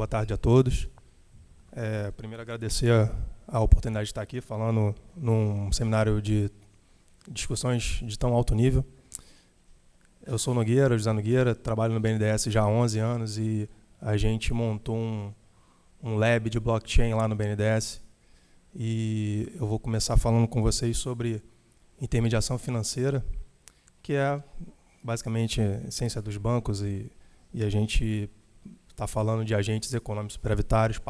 boa tarde a todos. Primeiro, agradecer a oportunidade de estar aqui falando num seminário de discussões de tão alto nível. Eu sou José Nogueira, trabalho no BNDES já há 11 anos e a gente montou um lab de blockchain lá no BNDES. E eu vou começar falando com vocês sobre intermediação financeira, que é basicamente a essência dos bancos, e a gente está falando de agentes econômicos superavitários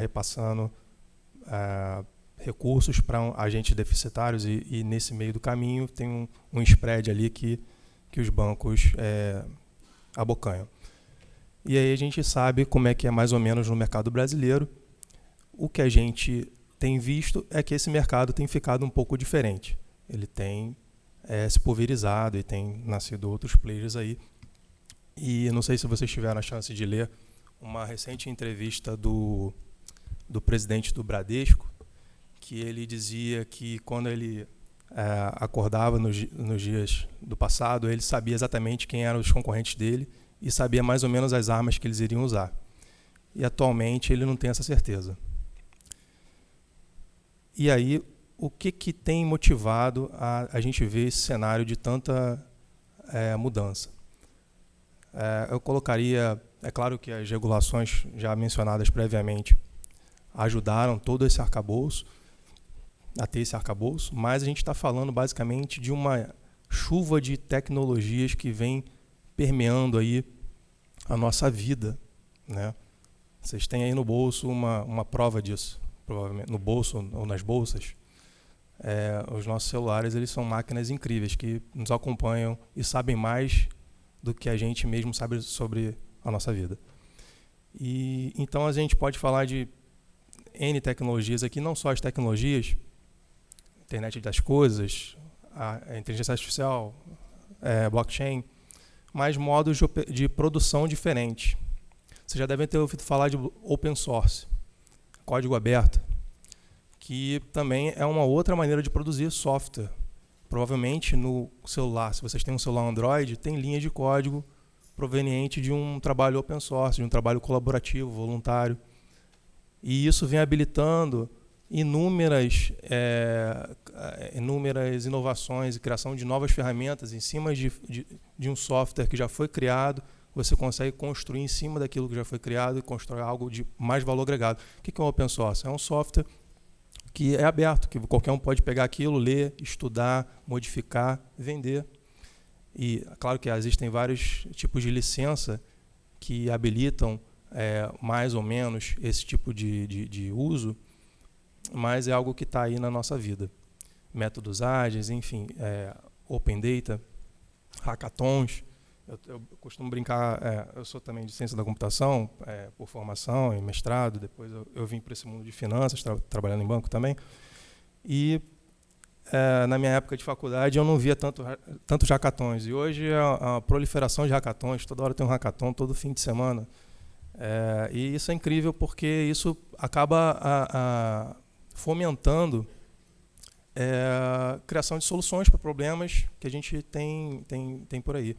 repassando recursos para agentes deficitários, e nesse meio do caminho tem um spread ali que os bancos abocanham. E aí a gente sabe como é que é mais ou menos no mercado brasileiro. O que a gente tem visto é que esse mercado tem ficado um pouco diferente. Ele tem se pulverizado e tem nascido outros players aí. E não sei se vocês tiveram a chance de ler uma recente entrevista do presidente do Bradesco, que ele dizia que quando ele acordava nos dias do passado, ele sabia exatamente quem eram os concorrentes dele e sabia mais ou menos as armas que eles iriam usar. E atualmente ele não tem essa certeza. E aí, o que tem motivado a gente ver esse cenário de tanta mudança? Eu colocaria, é claro que as regulações já mencionadas previamente ajudaram todo esse arcabouço, a ter esse arcabouço, mas a gente está falando basicamente de uma chuva de tecnologias que vem permeando aí a nossa vida, né? Vocês têm aí no bolso uma prova disso, provavelmente no bolso ou nas bolsas. Os nossos celulares, eles são máquinas incríveis que nos acompanham e sabem mais do que a gente mesmo sabe sobre a nossa vida. E então a gente pode falar de N tecnologias aqui, não só as tecnologias, internet das coisas, a inteligência artificial, blockchain, mas modos de produção diferentes. Vocês já devem ter ouvido falar de open source, código aberto, que também é uma outra maneira de produzir software. Provavelmente no celular, se vocês têm um celular Android, tem linha de código proveniente de um trabalho open source, de um trabalho colaborativo, voluntário. E isso vem habilitando inúmeras inovações e criação de novas ferramentas em cima de um software que já foi criado. Você consegue construir em cima daquilo que já foi criado e construir algo de mais valor agregado. O que é um open source? É um software que é aberto, que qualquer um pode pegar aquilo, ler, estudar, modificar, vender. E claro que existem vários tipos de licença que habilitam mais ou menos esse tipo de uso, mas é algo que está aí na nossa vida. Métodos ágeis, enfim, open data, hackathons. Eu costumo brincar, eu sou também de ciência da computação, por formação e mestrado, depois eu vim para esse mundo de finanças, trabalhando em banco também, e na minha época de faculdade eu não via tantos hackathons, e hoje a proliferação de hackathons, toda hora tem um hackathon, todo fim de semana, e isso é incrível porque isso acaba fomentando a criação de soluções para problemas que a gente tem por aí.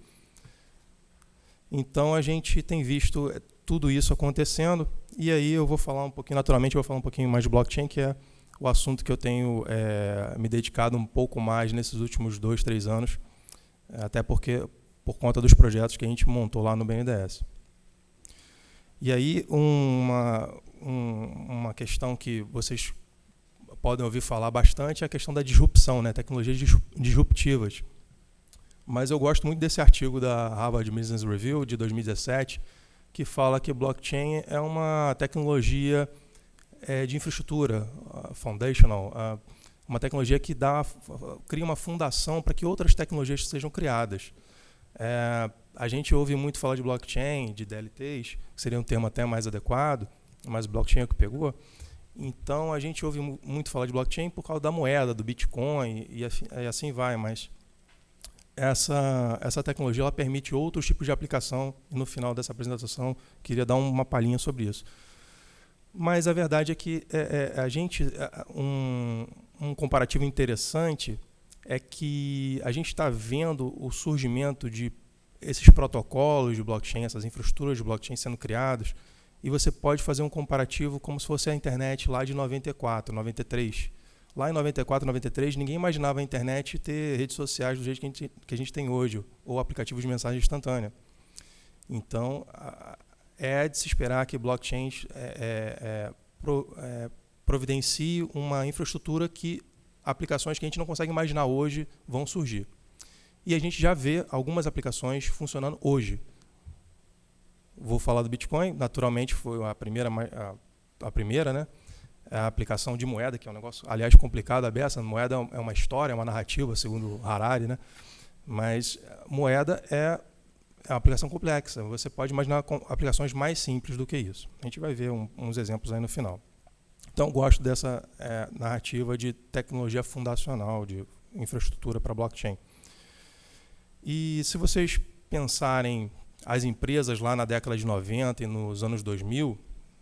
Então, a gente tem visto tudo isso acontecendo, e aí eu vou falar um pouquinho, naturalmente, eu vou falar um pouquinho mais de blockchain, que é o assunto que eu tenho me dedicado um pouco mais nesses últimos 2, 3 anos, até porque por conta dos projetos que a gente montou lá no BNDES. E aí, uma questão que vocês podem ouvir falar bastante é a questão da disrupção, né? Tecnologias disruptivas. Mas eu gosto muito desse artigo da Harvard Business Review, de 2017, que fala que blockchain é uma tecnologia de infraestrutura, foundational, uma tecnologia que cria uma fundação para que outras tecnologias sejam criadas. A gente ouve muito falar de blockchain, de DLTs, que seria um termo até mais adequado, mas blockchain é o que pegou. Então, a gente ouve muito falar de blockchain por causa da moeda, do Bitcoin, e assim vai, mas essa tecnologia ela permite outros tipos de aplicação, e no final dessa apresentação queria dar uma palhinha sobre isso. Mas a verdade é que um comparativo interessante é que a gente está vendo o surgimento de esses protocolos de blockchain, essas infraestruturas de blockchain sendo criados, e você pode fazer um comparativo como se fosse a internet lá de 94, 93. Lá em 94, 93, ninguém imaginava a internet ter redes sociais do jeito que a gente tem hoje, ou aplicativos de mensagem instantânea. Então, é de se esperar que blockchain providencie uma infraestrutura que aplicações que a gente não consegue imaginar hoje vão surgir. E a gente já vê algumas aplicações funcionando hoje. Vou falar do Bitcoin, naturalmente foi a primeira, né? A aplicação de moeda, que é um negócio, aliás, complicado a beça. Moeda é uma história, é uma narrativa, segundo Harari, né? Mas moeda é uma aplicação complexa. Você pode imaginar aplicações mais simples do que isso. A gente vai ver uns exemplos aí no final. Então, gosto dessa narrativa de tecnologia fundacional, de infraestrutura para blockchain. E se vocês pensarem as empresas lá na década de 90 e nos anos 2000,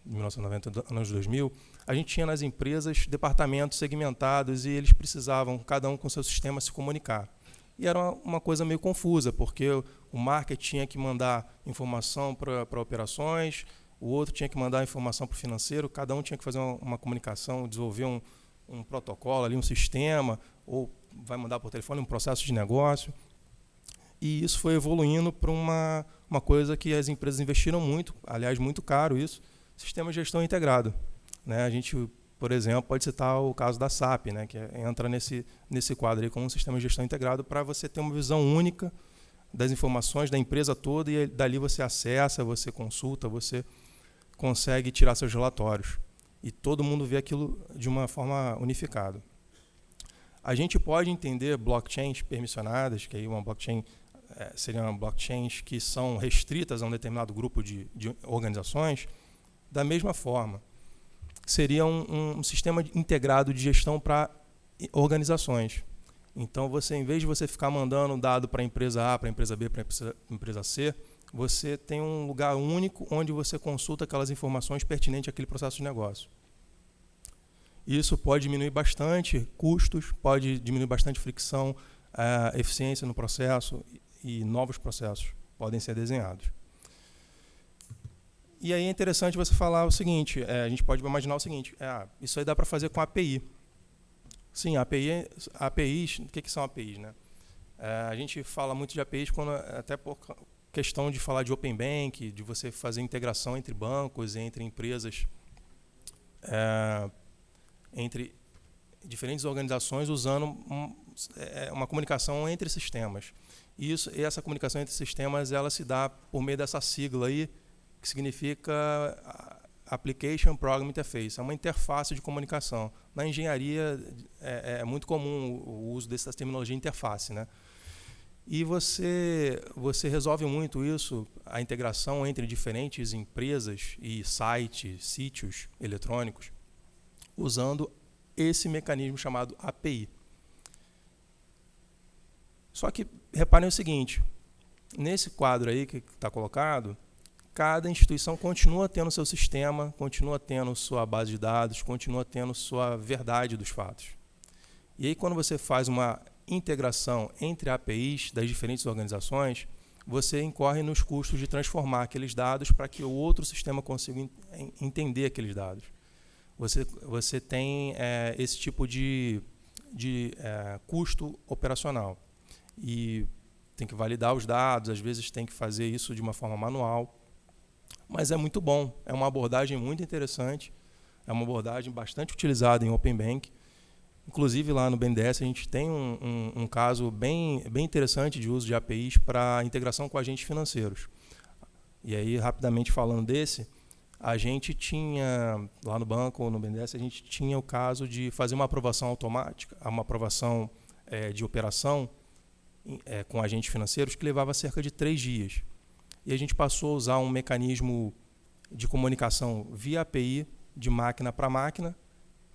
1990 anos 2000, a gente tinha nas empresas departamentos segmentados e eles precisavam, cada um com seu sistema, se comunicar. E era uma coisa meio confusa, porque o marketing tinha que mandar informação para operações, o outro tinha que mandar informação para o financeiro, cada um tinha que fazer uma comunicação, desenvolver um protocolo, ali, um sistema, ou vai mandar por telefone um processo de negócio. E isso foi evoluindo para uma coisa que as empresas investiram muito, aliás, muito caro isso, sistema de gestão integrado. Né? A gente, por exemplo, pode citar o caso da SAP, né? Que entra nesse quadro aí como um sistema de gestão integrado para você ter uma visão única das informações da empresa toda e dali você acessa, você consulta, você consegue tirar seus relatórios. E todo mundo vê aquilo de uma forma unificada. A gente pode entender blockchains permissionadas, que aí uma blockchain seriam blockchains que são restritas a um determinado grupo de organizações, da mesma forma. Seria um sistema integrado de gestão para organizações. Então, em vez de você ficar mandando dado para a empresa A, para a empresa B, para a empresa C, você tem um lugar único onde você consulta aquelas informações pertinentes àquele processo de negócio. Isso pode diminuir bastante custos, pode diminuir bastante fricção, eficiência no processo e novos processos podem ser desenhados. E aí é interessante você falar o seguinte, a gente pode imaginar o seguinte, isso aí dá para fazer com API. Sim, APIs, o que são APIs? Né? A gente fala muito de APIs até por questão de falar de Open Bank, de você fazer integração entre bancos, entre empresas, entre diferentes organizações usando uma comunicação entre sistemas. E essa comunicação entre sistemas ela se dá por meio dessa sigla aí, que significa Application Program Interface. É uma interface de comunicação. Na engenharia é muito comum o uso dessa terminologia interface, né? E você resolve muito isso, a integração entre diferentes empresas e sítios eletrônicos, usando esse mecanismo chamado API. Só que reparem o seguinte, nesse quadro aí que está colocado, cada instituição continua tendo seu sistema, continua tendo sua base de dados, continua tendo sua verdade dos fatos. E aí quando você faz uma integração entre APIs das diferentes organizações, você incorre nos custos de transformar aqueles dados para que o outro sistema consiga entender aqueles dados. Você tem esse tipo de custo operacional. E tem que validar os dados, às vezes tem que fazer isso de uma forma manual. Mas é muito bom, é uma abordagem muito interessante, é uma abordagem bastante utilizada em Open Bank. Inclusive lá no BNDES a gente tem um caso bem interessante de uso de APIs para integração com agentes financeiros. E aí, rapidamente falando desse, a gente tinha, lá no banco ou no BNDES, a gente tinha o caso de fazer uma aprovação automática, uma aprovação de operação com agentes financeiros que levava cerca de 3 dias. E a gente passou a usar um mecanismo de comunicação via API de máquina para máquina,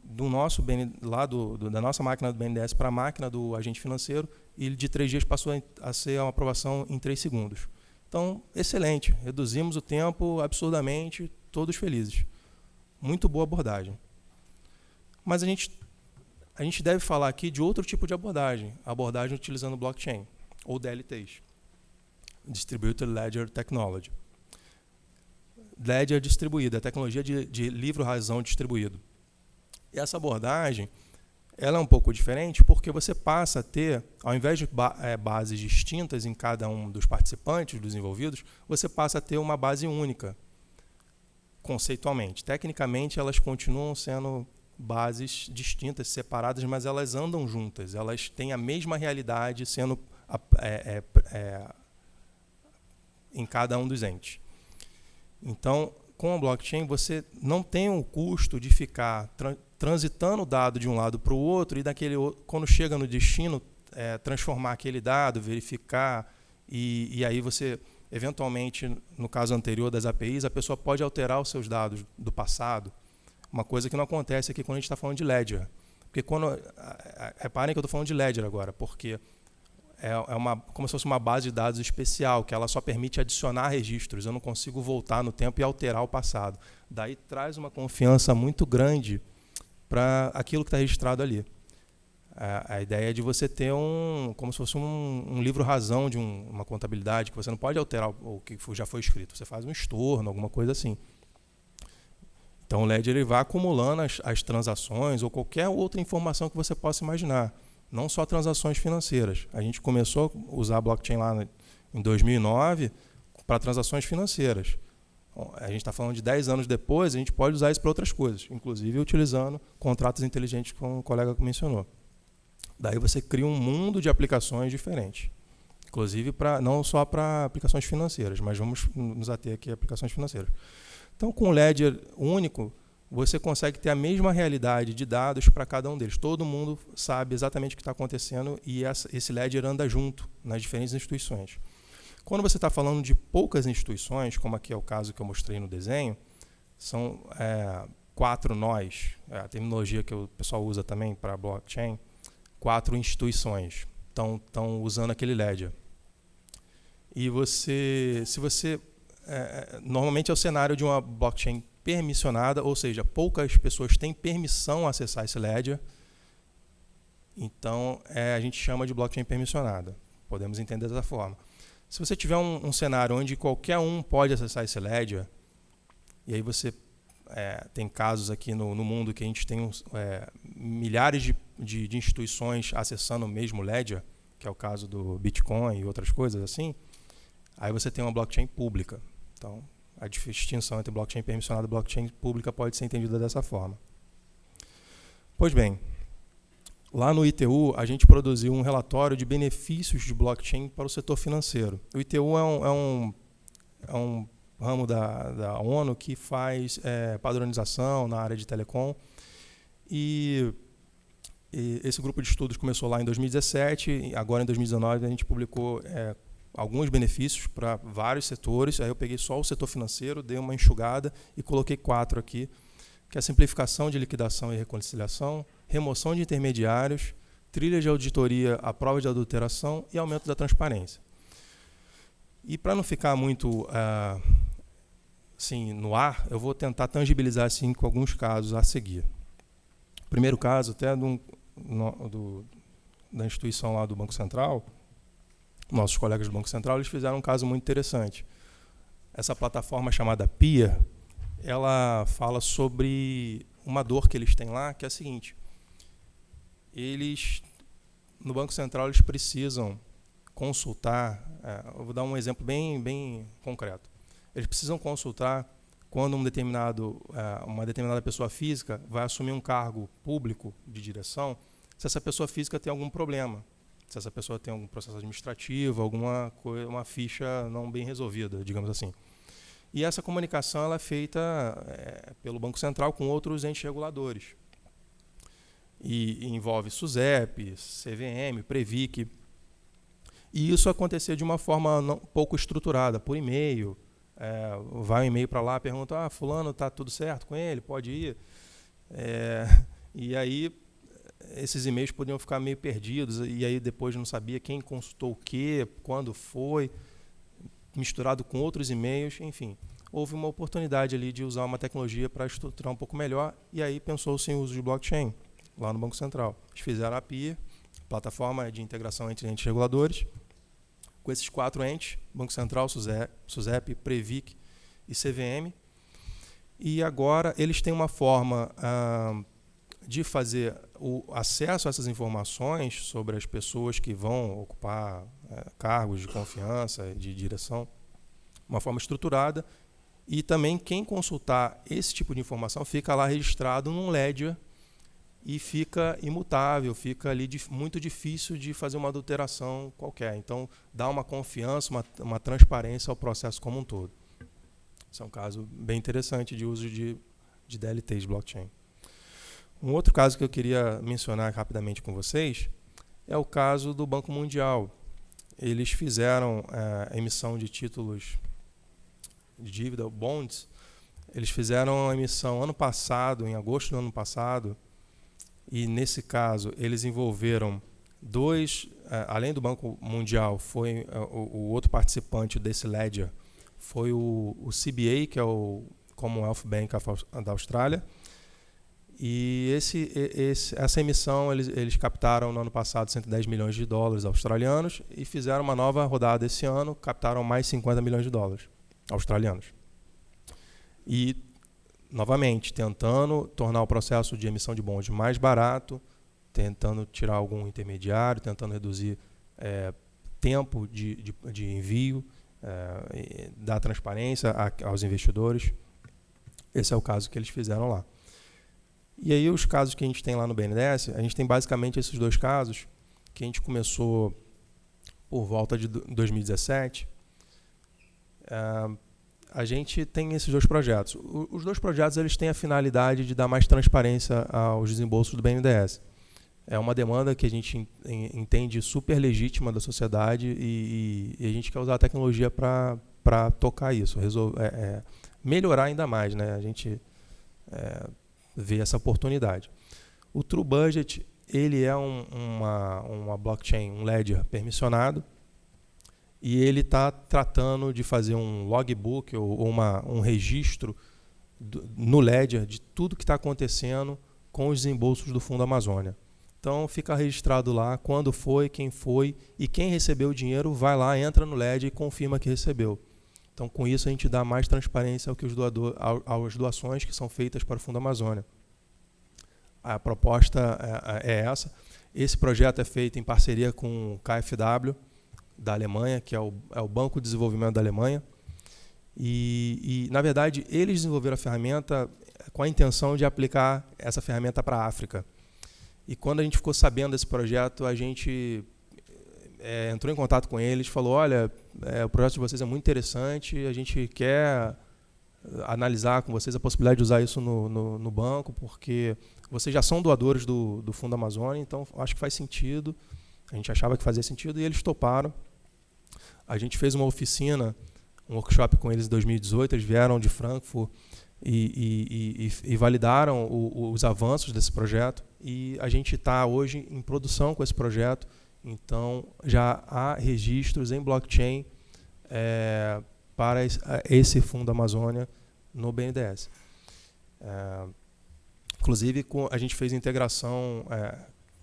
da nossa máquina do BNDES para a máquina do agente financeiro, e de 3 dias passou a ser uma aprovação em 3 segundos. Então, excelente, reduzimos o tempo absurdamente, todos felizes. Muito boa abordagem. Mas a gente deve falar aqui de outro tipo de abordagem utilizando blockchain, ou DLTs. Distributed Ledger Technology. Ledger distribuída, a tecnologia de livro-razão distribuído. E essa abordagem ela é um pouco diferente porque você passa a ter, ao invés de bases distintas em cada um dos participantes, dos envolvidos, você passa a ter uma base única, conceitualmente. Tecnicamente, elas continuam sendo bases distintas, separadas, mas elas andam juntas, elas têm a mesma realidade sendo em cada um dos entes. Então, com a blockchain, você não tem o custo de ficar transitando o dado de um lado para o outro e quando chega no destino, transformar aquele dado, verificar, e aí você, eventualmente, no caso anterior das APIs, a pessoa pode alterar os seus dados do passado, uma coisa que não acontece aqui quando a gente está falando de Ledger. Porque reparem que eu estou falando de Ledger agora, porque como se fosse uma base de dados especial, que ela só permite adicionar registros, eu não consigo voltar no tempo e alterar o passado. Daí traz uma confiança muito grande para aquilo que está registrado ali. A ideia é de você ter como se fosse um livro-razão de uma contabilidade, que você não pode alterar o que já foi escrito, você faz um estorno, alguma coisa assim. Então o Ledger ele vai acumulando as transações ou qualquer outra informação que você possa imaginar, não só transações financeiras. A gente começou a usar a blockchain lá em 2009 para transações financeiras. A gente está falando de 10 anos depois, a gente pode usar isso para outras coisas, inclusive utilizando contratos inteligentes, como o colega mencionou. Daí você cria um mundo de aplicações diferentes, inclusive não só para aplicações financeiras, mas vamos nos ater aqui a aplicações financeiras. Então, com o Ledger único, você consegue ter a mesma realidade de dados para cada um deles. Todo mundo sabe exatamente o que está acontecendo e esse Ledger anda junto nas diferentes instituições. Quando você está falando de poucas instituições, como aqui é o caso que eu mostrei no desenho, são 4 nós, a terminologia que o pessoal usa também para blockchain, 4 instituições estão usando aquele Ledger. E normalmente é o cenário de uma blockchain permissionada, ou seja, poucas pessoas têm permissão a acessar esse Ledger. Então, a gente chama de blockchain permissionada. Podemos entender dessa forma. Se você tiver um cenário onde qualquer um pode acessar esse Ledger, e aí você tem casos aqui no mundo que a gente tem milhares de instituições acessando o mesmo Ledger, que é o caso do Bitcoin e outras coisas assim, aí você tem uma blockchain pública. Então, a distinção entre blockchain permissionada e blockchain pública pode ser entendida dessa forma. Pois bem, lá no ITU, a gente produziu um relatório de benefícios de blockchain para o setor financeiro. O ITU é um ramo da ONU que faz padronização na área de telecom. E esse grupo de estudos começou lá em 2017, e agora em 2019 a gente publicou alguns benefícios para vários setores. Aí eu peguei só o setor financeiro, dei uma enxugada e coloquei 4 aqui, que é a simplificação de liquidação e reconciliação, remoção de intermediários, trilha de auditoria à prova de adulteração e aumento da transparência. E para não ficar muito assim, no ar, eu vou tentar tangibilizar assim, com alguns casos a seguir. O primeiro caso, até da instituição lá do Banco Central, nossos colegas do Banco Central, eles fizeram um caso muito interessante. Essa plataforma chamada PIA, ela fala sobre uma dor que eles têm lá, que é a seguinte: no Banco Central, eles precisam consultar, eu vou dar um exemplo bem concreto. Eles precisam consultar quando uma determinada pessoa física vai assumir um cargo público de direção, se essa pessoa física tem algum problema, se essa pessoa tem algum processo administrativo, uma ficha não bem resolvida, digamos assim. E essa comunicação ela é feita pelo Banco Central com outros entes reguladores. E envolve SUSEP, CVM, Previc. E isso acontecia de uma forma pouco estruturada, por e-mail. Vai um e-mail para lá, pergunta, fulano, está tudo certo com ele? Pode ir? E aí esses e-mails podiam ficar meio perdidos, e aí depois não sabia quem consultou o quê, quando foi, misturado com outros e-mails, enfim. Houve uma oportunidade ali de usar uma tecnologia para estruturar um pouco melhor, e aí pensou-se em uso de blockchain, lá no Banco Central. Eles fizeram a PIA, plataforma de integração entre entes reguladores, com esses 4 entes, Banco Central, SUSEP, Previc e CVM. E agora eles têm uma forma de fazer o acesso a essas informações sobre as pessoas que vão ocupar cargos de confiança, de direção, uma forma estruturada. E também quem consultar esse tipo de informação fica lá registrado num ledger e fica imutável, fica ali muito difícil de fazer uma adulteração qualquer. Então, dá uma confiança, uma transparência ao processo como um todo. Esse é um caso bem interessante de uso de DLTs de blockchain. Um outro caso que eu queria mencionar rapidamente com vocês é o caso do Banco Mundial. Eles fizeram a emissão de títulos de dívida, bonds. Eles fizeram a emissão ano passado, em agosto do ano passado, e nesse caso eles envolveram além do Banco Mundial, foi o outro participante desse ledger, foi o CBA, que é o Commonwealth Bank da Austrália. E essa emissão eles captaram no ano passado 110 milhões de dólares australianos e fizeram uma nova rodada esse ano, captaram mais 50 milhões de dólares australianos. E, novamente, tentando tornar o processo de emissão de bonds mais barato, tentando tirar algum intermediário, tentando reduzir tempo de envio, dar transparência aos investidores. Esse é o caso que eles fizeram lá. E aí os casos que a gente tem lá no BNDES, a gente tem basicamente esses 2 casos, que a gente começou por volta de 2017. A gente tem esses 2 projetos. Os 2 projetos eles têm a finalidade de dar mais transparência aos desembolsos do BNDES. É uma demanda que a gente entende super legítima da sociedade e a gente quer usar a tecnologia para tocar isso, melhorar ainda mais, né? A gente vê essa oportunidade. O True Budget ele é uma blockchain, um ledger permissionado, e ele está tratando de fazer um logbook ou um registro no ledger de tudo que está acontecendo com os desembolsos do Fundo Amazônia. Então fica registrado lá quando foi, quem foi, e quem recebeu o dinheiro vai lá, entra no ledger e confirma que recebeu. Então com isso a gente dá mais transparência às doações que são feitas para o Fundo Amazônia. A proposta é essa. Esse projeto é feito em parceria com o KfW, da Alemanha, que é o Banco de Desenvolvimento da Alemanha. E, na verdade, eles desenvolveram a ferramenta com a intenção de aplicar essa ferramenta para a África. E quando a gente ficou sabendo desse projeto, a gente entrou em contato com eles, falou, olha, o projeto de vocês é muito interessante, a gente quer analisar com vocês a possibilidade de usar isso no banco, porque vocês já são doadores do Fundo Amazônia, então acho que faz sentido. A gente achava que fazia sentido e eles toparam. A gente fez uma oficina, um workshop com eles em 2018, eles vieram de Frankfurt e validaram os avanços desse projeto, e a gente está hoje em produção com esse projeto, então já há registros em blockchain para esse Fundo Amazônia no BNDES. Inclusive, a gente fez integração,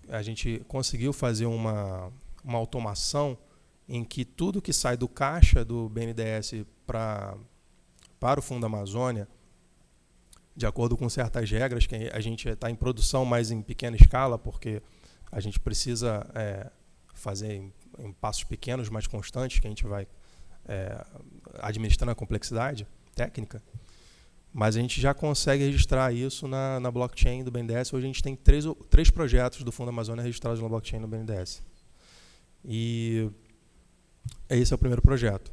a gente conseguiu fazer uma automação em que tudo que sai do caixa do BNDES para o Fundo Amazônia, de acordo com certas regras, que a gente está em produção, mas em pequena escala, porque a gente precisa fazer em passos pequenos, mais constantes, que a gente vai administrando a complexidade técnica, mas a gente já consegue registrar isso na blockchain do BNDES. Hoje a gente tem três projetos do Fundo Amazônia registrados na blockchain do BNDES. E esse é o primeiro projeto.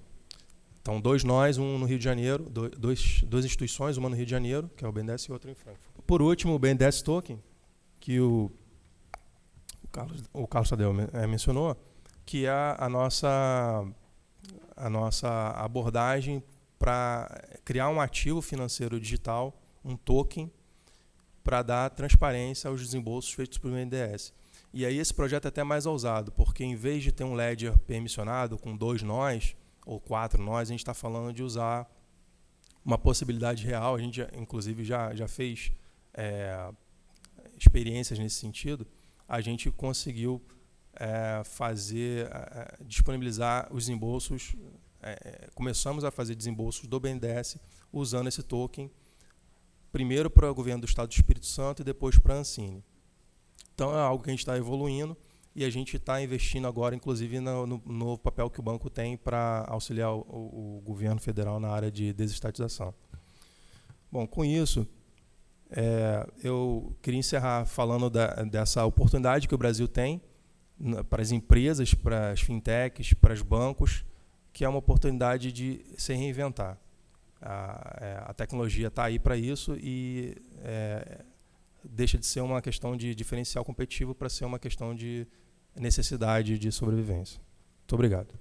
Então, 2 nós, um no Rio de Janeiro, duas instituições, uma no Rio de Janeiro, que é o BNDES, e outra em Frankfurt. Por último, o BNDES Token, que o Carlos Tadeu mencionou, que é a nossa abordagem para criar um ativo financeiro digital, um token, para dar transparência aos desembolsos feitos pelo BNDES. E aí esse projeto é até mais ousado, porque em vez de ter um ledger permissionado com 2 nós ou 4 nós, a gente está falando de usar uma possibilidade real. A gente, inclusive, já fez experiências nesse sentido. A gente conseguiu disponibilizar os desembolsos. Começamos a fazer desembolsos do BNDES usando esse token, primeiro para o governo do Estado do Espírito Santo e depois para a Ancine. Então é algo que a gente está evoluindo e a gente está investindo agora, inclusive, no papel que o banco tem para auxiliar o governo federal na área de desestatização. Bom, com isso, eu queria encerrar falando dessa oportunidade que o Brasil tem para as empresas, para as fintechs, para os bancos, que é uma oportunidade de se reinventar. A tecnologia está aí para isso e deixa de ser uma questão de diferencial competitivo para ser uma questão de necessidade de sobrevivência. Muito obrigado.